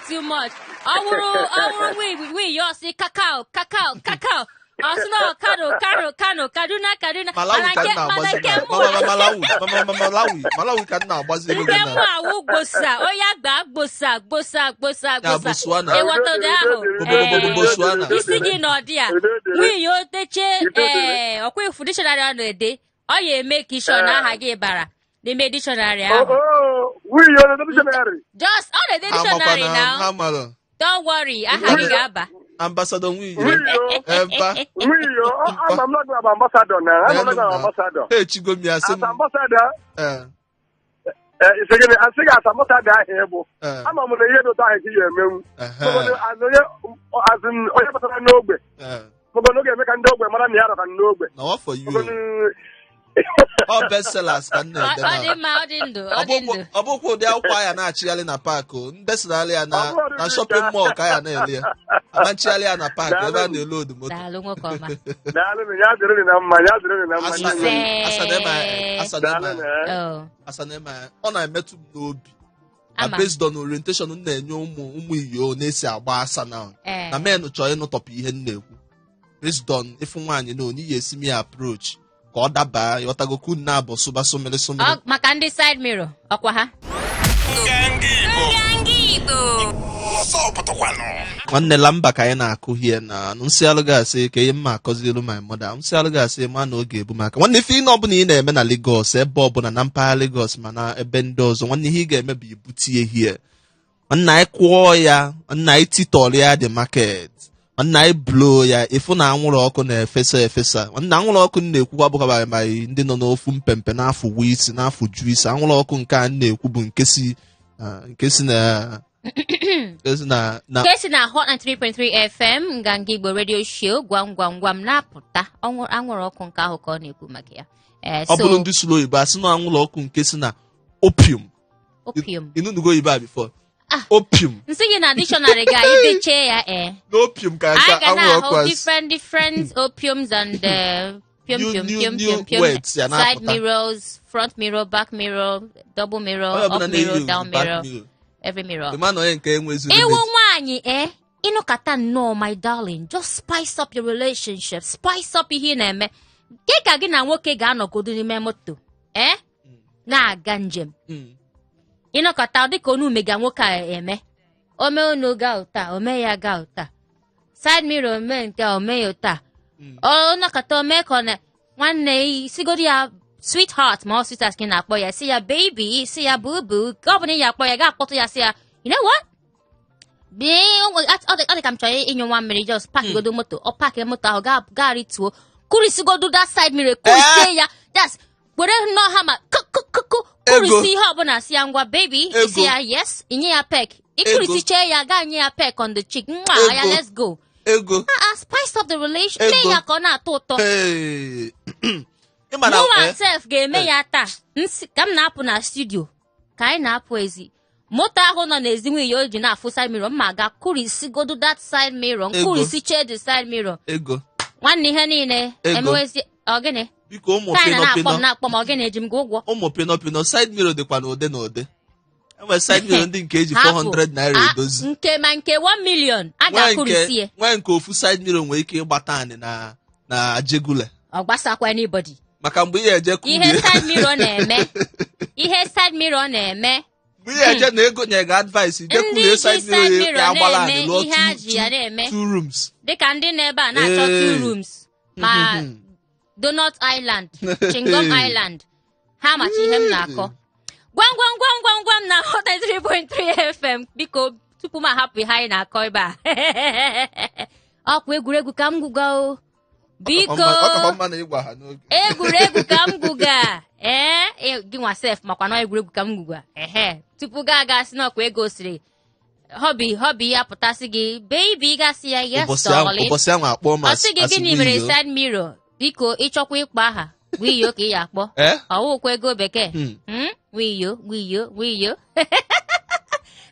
too much. Ọ bụrụ wi yosi kakao Osno Kaduna Malawi ka nna agbazi ego na ma awu gbosa oya gbosa ewoto ahụ Botswana isi gị n'ọdị a wi yo teche ọkwa ifu dictionary na ede ọ ya eme ka isho na aha gị bara n'ime dictionary ahụ just all the dictionary now don't worry aha gị ga-aba Ambassador Wiyo. I'm not ambassador now. I'm not ambassador. Hey, Chigo mi ase. As ambassador. Isegene asige as ambassador here bo. Ama mo le yedo ta he ye mewu. Azin oye pasara n'ogbe. Mo go no ge me kan n'ogbe mara mi aro kan n'ogbe. Na what for you? All bestsellers can ọ dị ndụ ọbụkwa ụdị akwụkwọ ya na-achịgharị na paakị ndesịrarị ya na shopping mall ka ya na-ele ya ama nchịgharị ya na paakị ebe a na-ele odu moto asanema ọ na-emetụ m n'obi based on orientation m na-enye ụmụ iyo na-esi agba asa na men chọọ ịnụtọpụ ihe m na-ekwu based on ịfụ nwaanyị na onye esi m ya approach ka ọ daba yọtagoku na-abụ sụba somere maka ndị side mirror ọkwa ha nwanne lamba ka anyị na-akụ hie na nsị alụgasị ka ihe mma akọzielu my mother nsị alụgasị ma na oge ebu maka nwanne ife ị na ọbụla ị na-eme na Lagos ebe ọbụla na mpaghara Lagos ma na ebe ndị ọzọ nwanne ihe ị ga-eme bụ ibutie hie nwanne anyị kwụọ ya nwanne anyị titọrọ ya the market nwanne anyị blow ya ịfụ na anwụrụ ọkụ na-efesa nwanne anwụrụ ọkụ na-ekwukwa bụkwa ma ndị nọ n'ofu mpempe n'afọ isi n'afọ ju isi anwụrụ ọkụ nke a na-ekwu bụ nke si na Hot 93.3 FM Nganga Igbo radio show Gwam Gwam Gwam na-apụta anwụrụ ọkụ nke ahụ ka ọ na-ekwu maka ya ọ bụrụ ndị sụrụ oyibo asị na anwụrụ ọkụ nke si na opium ịnụnugo oyibo a before opium nsị gị na dictionary ga ideche ya n'opium ka anwụrụ ọkụ different opiums and side mirrors, front mirror, back mirror, double mirror, up mirror, down mirror, every mirror. Ewu nwaanyị ịnọkọta nnọọ my darling, just spice up your relationship, spice up ihe ị na-eme. Ka gị na nwoke ga-anọgodo n'ime moto na-aga njem, ịnọkọta dịka onu mega nwoke a eme, ome unu ga ụta, ome ya ga ụta, side mirror ome nke ome ya ụta, ọ nọkọta ome ka ọ na nwanne sigodi ya sweetheart ma ọ sweetheart ka ị na-akpọ ya, si ya baby, si ya boo boo, ka ọ bụ na ya akpọ ya ga-akpọtụ ya si ya, you know what, ọ dị ka m chọrọ ịnyụ nwa mmiri, just park godo moto, ọ park moto ahụ ga-arịtuo, kurisigodo that side mirror, kurisie ya, that's were no hama kurisi ihe ọbụla si ya ngwa baby, si ya yes, inye ya peck, ikurisiche ya ga nye ya peck on the cheek, mwa ya, let's go. Spice up the relation, mee ya ka ọ na-atọ ụtọ. Mụnwa self ga-eme ya taa, ka m na-apụ na studio, ka anyị na-apụ ezi, moto ahụ nọ n'ezi nwunye o ji na-afụ side mirror, mma ga kurisigodo that side mirror, kurisiche the side mirror. Nwanne ihe niile emewezi ogene biko ụmụ pino na-akpọ m ogene eji m gị ụgwọ. Ụmụ pino side mirror dịkwa n'ụdị n'ụdị. Enwere side mirror ndị nke eji 400 naira edozi. Nke 1 million a ga-akụrisie. Nwe nke ofu side mirror nwere ike ịgbata anyị na jegule. Ọ gbasakwa anybody. Maka mgbe ihe eje kulie. Ihe side mirror na-eme. Ihe side mirror na-eme. Mgbe ihe eje na-ego nye ga advice je kulie side mirror ya agbala anyị lụọ 2 rooms. Dịka ndị na-ebe a na-achọ 2 rooms ma Donut Island, Chingom Island, ha machi ihe m na-akọ. Gwam gwam gwam gwam gwam na 3.3 FM, biko tupu m ahapụ ihe anyị na-akọ ebe a. Ọkwa egwuregwu ka m gụga o. Biko egwuregwu ka m gụga. Gị nwa sef makwa na egwuregwu ka m gụga. Tupu ga si n'ọkwa ego siri hobby ya pụtasị gị baby gasị ya yes darling. Ọ sị gị gịnị mere side mirror, biko ịchọkwa ịkpọ aha wiyo ka ị ya akpọ ọwụkwa ego bekee wiyo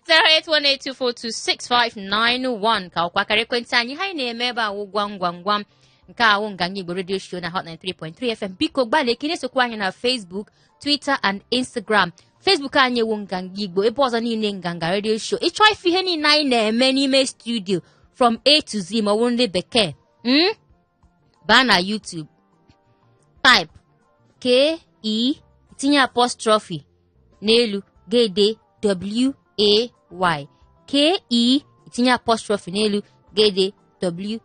08182426591 ka ọkwakara ekwentị anyị ha na-eme ebe awụ gwam gwam gwam nke awụ Nganga Igbo Radio Show na Hot 93.3 FM. Biko gbalịa ka ị na-esokwa anyị na Facebook, Twitter and Instagram. Facebook anyị ewu Nganga Igbo, ebe ọzọ niile Nganga Radio Show. Ịchọ ife ihe niile anyị na-eme n'ime studio from A to Z ma ọ bụ ndị bekee, baa na YouTube, type KE tinye apostrophe n'elu gede WAY, KE tinye apostrophe n'elu gede WAY.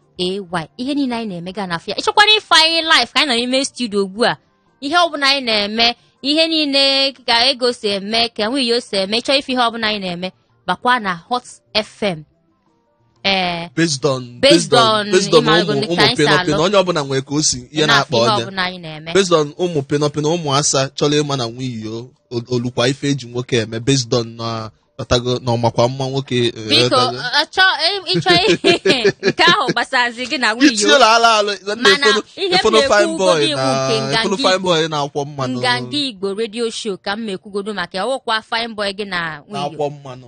Ihe niile anyị na-eme ga n'afịa. Ịchọkwana ife anyị live ka anyị nọ n'ime studio ugbu a, ihe ọbụla anyị na-eme, ihe niile ka ego si eme, ka nwunye si eme, chọọ ife ihe ọbụla anyị na-eme, bakwa na Hot FM. Based on ụmụ pino onye ọbụla nwere ka o si ihe na-akpa ọnya. Based on ụmụ pino ụmụ asa chọrọ ịma na nwunye olukwa ife eji nwoke eme, based on n'ọmakwa mma nwoke. Biko ịchọ ihe nke ahụ gbasazi gị na nwunye mana ihe fine boy na-akwọ mmanụ. Nganga Igbo Radio Show ka m na-ekwugodo maka ọwụkwa fine boy gị na nwunye na-akwọ mmanụ.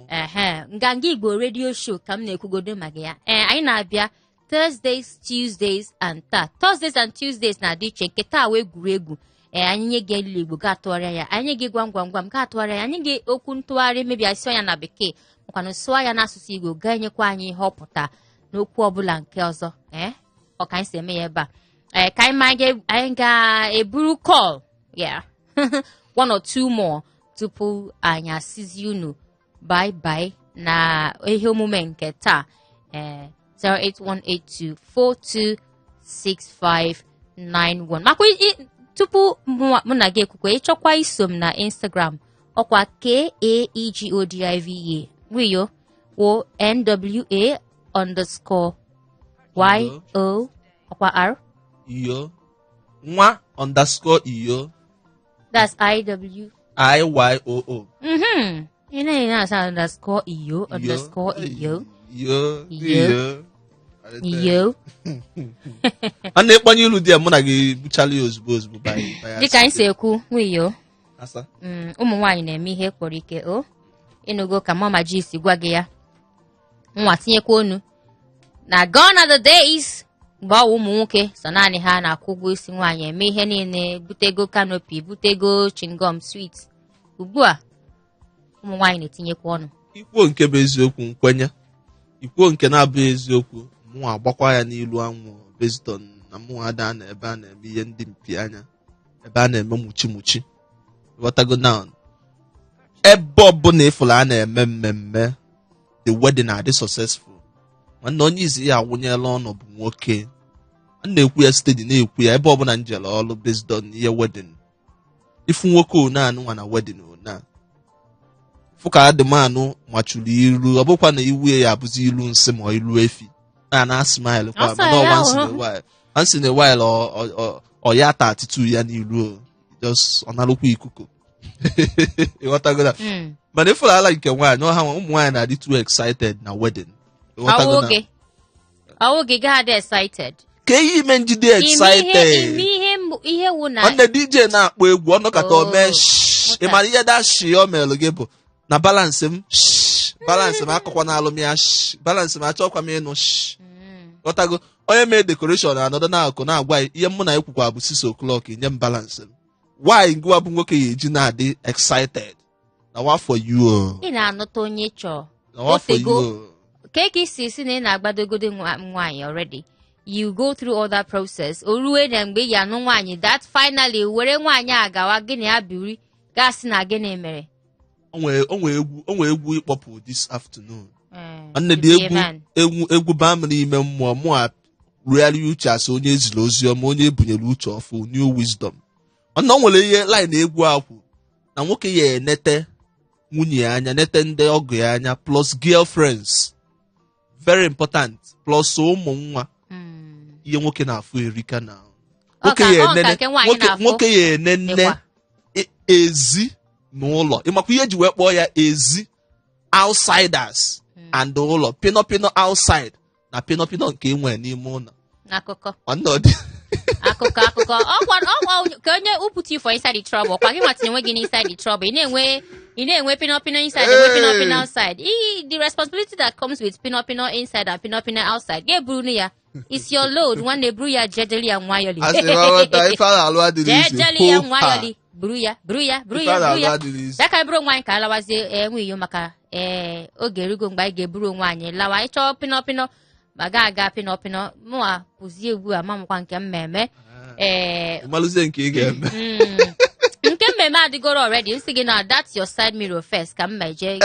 Nganga Igbo Radio Show ka m na-ekwugodo maka ya. Anyị na-abịa Thursdays, Tuesdays and Thursdays and Tuesdays na-adị iche. Nke taa wee egwuregwu. Anyị nye gị elu Igbo ga-atụgharịa ya, anyị nye gị gwam gwam gwam ga-atụgharịa ya, anyị gị okwu ntụgharị mebi asụọ ya na bekee makwana sụọ ya n'asụsụ Igbo ga-enyekwa anyị ihe ọpụta n'okwu ọbụla nke ọzọ. Ọ ka anyị si eme ya ebe a. Ka anyị ga-eburu call one or two more tupu anyị asịzi unu bye bye na ihe omume nke taa. 08182426591 makwa tupu mụ na gị ekwukwe ịchọkwa iso m na Instagram ọkwa KAEGODIVA wiyo wo NWA_YO ọkwa R iyo nwa _iyo that's IWIYOO. Ị na-asa _iyo iyo a na-ekpanye ilu dị ya mụ na gị buchala ya ozugbo dịka anyị si ekwu wiyo ụmụ nwaanyị na-eme ihe kpọrọ ike ịnụgo ka mama ji si gwa gị ya nwa tinyekwa onu na gone are the days mgbe ọwa ụmụ nwoke so naanị ha na-akwụ ụgwọ isi nwaanyị eme ihe niile, butego kanopi, butego chingom sweet. Ugbu a ụmụ nwaanyị na-etinyekwa ọnụ. Ikwu nke bụ eziokwu nkwenye ikwuo nke na-abụghị eziokwu mụ agbakwa ya n'ilu anwụ based on na mụ ada na ebe a na-eme ihe ndị mpi anya ebe a na-eme muchi ghọtago now ebe ọbụla ịfụrụ a na-eme mmemme the wedding adị successful nwanne onye izi ya awụnyela ọnụ bụ nwoke a na-ekwu ya steady na-ekwu ya ebe ọbụla njele ọrụ based on ihe wedding ifu nwoke onanụ nwa na wedding ona fụka adịmanụ machuru ilu ọ bụkwa na iwu ya abụzi ilu nsị ma ilu efi na smile kwa once in a while ọ ya ta attitude ya n'ilu just ọ narụkwa ikuku ịghọtago na mana ịfụrụ ala nke nwaanyị ọha ụmụ nwaanyị na-adị too excited na wedding oge ga-adị excited ka ihe ime njide excited ihe wụ na ọ na DJ na-akpọ egwu ọnọkọta ome ịmara ihe dashi o mere gị bụ na balance m akọkwa na alụm ya balance m achọkwa m ịnụ ghọtago onye mee decoration na anọdụ na-akụ na-agwa ihe mụ na ekwukwa bụ 6 o'clock nye m balance m why ngwa bụ nwoke ya eji na-adị excited na what for you ị na-anụta onye chọọ na what for you ka isi na ị na-agbadogodo nwaanyị already you go through all that process o ruo na mgbe ya anụ nwaanyị that finally were nwaanyị agawa gịnị ya biri gasị na gịnị mere onwe egwu ịkpọpụ this afternoon nne dị egwu baa m n'ime mmụọ mụ a rụgharịa uche asị onye eziri ozi ọma onye ebunyere uche ọfụ new wisdom ọna o nwere ihe line egwu akwụ na nwoke ya enete nwunye ya anya nete ndị ọgụ ya anya plus girlfriends very important plus ụmụ nwa ihe nwoke na-afụ erika na nwoke ya enene ezi n'ụlọ ịmakwa ihe eji wee kpọọ ya ezi outsiders and ụlọ pino outside na pino nke enwe n'ime ụlọ akụkọ ọkwa ka onye put you for inside the trouble ọkwa gị nwatinye nwe gị inside the trouble ị na-enwe pino inside enwe pino outside the responsibility that comes with pino inside and pino outside ga-eburu ya it's your load nwanne buru ya jejeli ya nwayọli jejeli ya nwayọli buru ya ya ka buru nwaanyị ka alawazie enwe iyo maka oge erugo mgbe anyị ga-eburu onwe anyị lawa ịchọ pino ma ga-aga pino mụa pụzie egwu amamụkwa nke mmemme ịmalụzie nke ị ga-eme nke mmemme adịgoro already nsị gị na that's your side mirror first ka m meje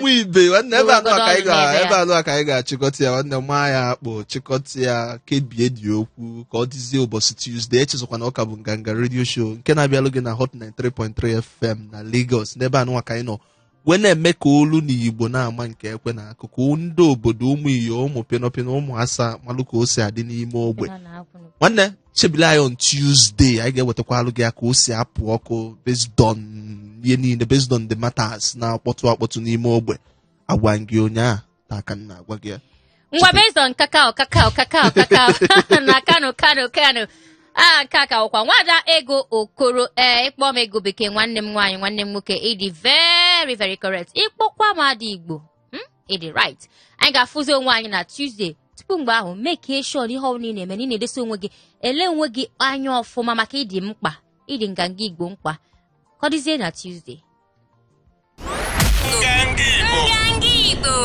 ibe nwanne ebe anụ ka anyị ga-achịkọta ya nwanne maa ya akpụ chịkọta ya kebie dị okwu ka ọ dịzie ụbọchị Tuesday echezọkwa na ọka bụ nganga radio show nke na-abịalụ gị na Hot 93.3 FM na Lagos n'ebe anụnwa ka anyị nọ wee na-eme ka olu na Igbo na-ama nke ekwe na akụkụ ndị obodo ụmụ iyo ụmụ pino ụmụ asa malụ ka o si adị n'ime ogbe nwanne chebile anyị on Tuesday anyị ga-ewetakwa alụ gị ya ka o si apụ ọkụ based on ihe niile based on the matters na-akpọtụ n'ime ogbe agwa gị onye taa ka m na-agwa gị ya ngwa based on kakao na Kano kaka ọkwa nwada Ego Okoro ịkpọ m Ego Bekee nwanne m nwaanyị nwanne m nwoke ịdị very very correct ịkpọkwa m adị Igbo ịdị right anyị ga-afụzi onwe anyị na Tuesday tupu mgbe ahụ make sure ihe ọbụla ị na-eme na ị na-edesi onwe gị ele onwe gị anya ọfụma maka ịdị mkpa ịdị nganga Igbo mkpa kọdịzie na Tuesday nganga Igbo